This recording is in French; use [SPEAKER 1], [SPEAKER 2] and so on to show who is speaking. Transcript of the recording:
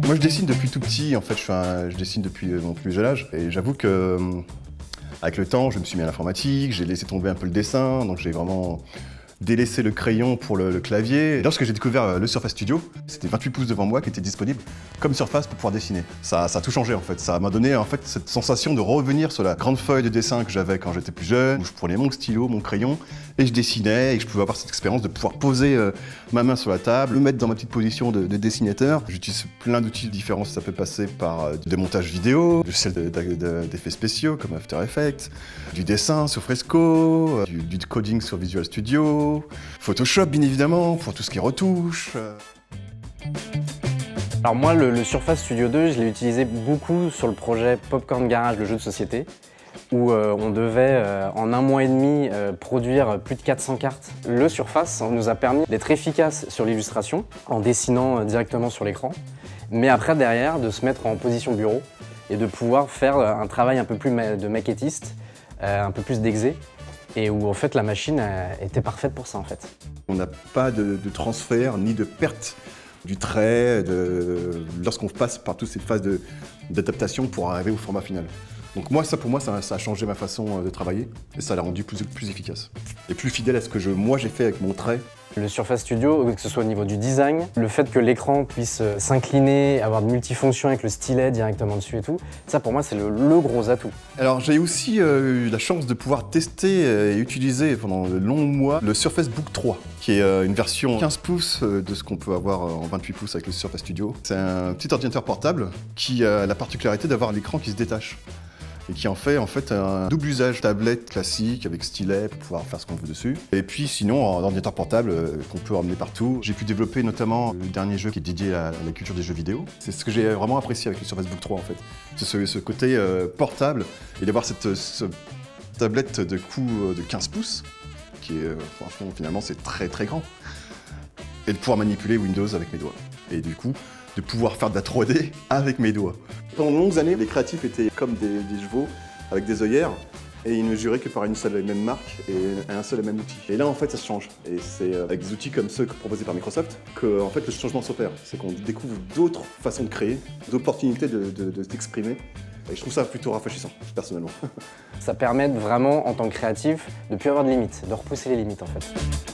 [SPEAKER 1] Moi je dessine depuis tout petit, en fait je dessine depuis mon plus jeune âge et j'avoue que avec le temps je me suis mis à l'informatique, j'ai laissé tomber un peu le dessin, donc j'ai vraiment délaissé le crayon pour le clavier. Et lorsque j'ai découvert le Surface Studio, c'était 28 pouces devant moi qui était disponible comme surface pour pouvoir dessiner. Ça a tout changé en fait, ça m'a donné en fait cette sensation de revenir sur la grande feuille de dessin que j'avais quand j'étais plus jeune, où je prenais mon stylo, mon crayon, et je dessinais, et que je pouvais avoir cette expérience de pouvoir poser ma main sur la table, me mettre dans ma petite position de dessinateur. J'utilise plein d'outils différents, ça peut passer par des montages vidéo, du ciel d'effets spéciaux comme After Effects, du dessin sur Fresco, du coding sur Visual Studio, Photoshop bien évidemment, pour tout ce qui est retouche.
[SPEAKER 2] Alors moi, le Surface Studio 2, je l'ai utilisé beaucoup sur le projet Popcorn Garage, le jeu de société, où on devait, en 1 mois et demi, produire plus de 400 cartes. Le Surface nous a permis d'être efficace sur l'illustration, en dessinant directement sur l'écran, mais après, derrière, de se mettre en position bureau et de pouvoir faire un travail un peu plus de maquettiste, un peu plus d'exé, et où en fait la machine était parfaite pour ça en fait.
[SPEAKER 1] On n'a pas de transfert ni de perte du trait lorsqu'on passe par toutes ces phases d'adaptation pour arriver au format final. Donc pour moi, ça a changé ma façon de travailler et ça l'a rendu plus efficace et plus fidèle à ce que moi j'ai fait avec mon trait.
[SPEAKER 2] Le Surface Studio, que ce soit au niveau du design, le fait que l'écran puisse s'incliner, avoir de multifonctions avec le stylet directement dessus et tout, ça pour moi c'est le gros atout.
[SPEAKER 1] Alors j'ai aussi eu la chance de pouvoir tester et utiliser pendant de longs mois le Surface Book 3, qui est une version 15 pouces de ce qu'on peut avoir en 28 pouces avec le Surface Studio. C'est un petit ordinateur portable qui a la particularité d'avoir l'écran qui se détache et qui en fait un double usage, tablette classique avec stylet pour pouvoir faire ce qu'on veut dessus. Et puis sinon, un ordinateur portable qu'on peut emmener partout. J'ai pu développer notamment le dernier jeu qui est dédié à la culture des jeux vidéo. C'est ce que j'ai vraiment apprécié avec le Surface Book 3 en fait. C'est ce côté portable et d'avoir cette tablette de de 15 pouces qui est, franchement, finalement, c'est très très grand. Et de pouvoir manipuler Windows avec mes doigts. Et du coup, de pouvoir faire de la 3D avec mes doigts. Pendant de longues années, les créatifs étaient comme des chevaux avec des œillères et ils ne juraient que par une seule et même marque et un seul et même outil. Et là, en fait, ça se change. Et c'est avec des outils comme ceux proposés par Microsoft que en fait, le changement s'opère. C'est qu'on découvre d'autres façons de créer, d'opportunités de s'exprimer. Et je trouve ça plutôt rafraîchissant, personnellement.
[SPEAKER 2] Ça permet vraiment, en tant que créatif, de ne plus avoir de limites, de repousser les limites en fait.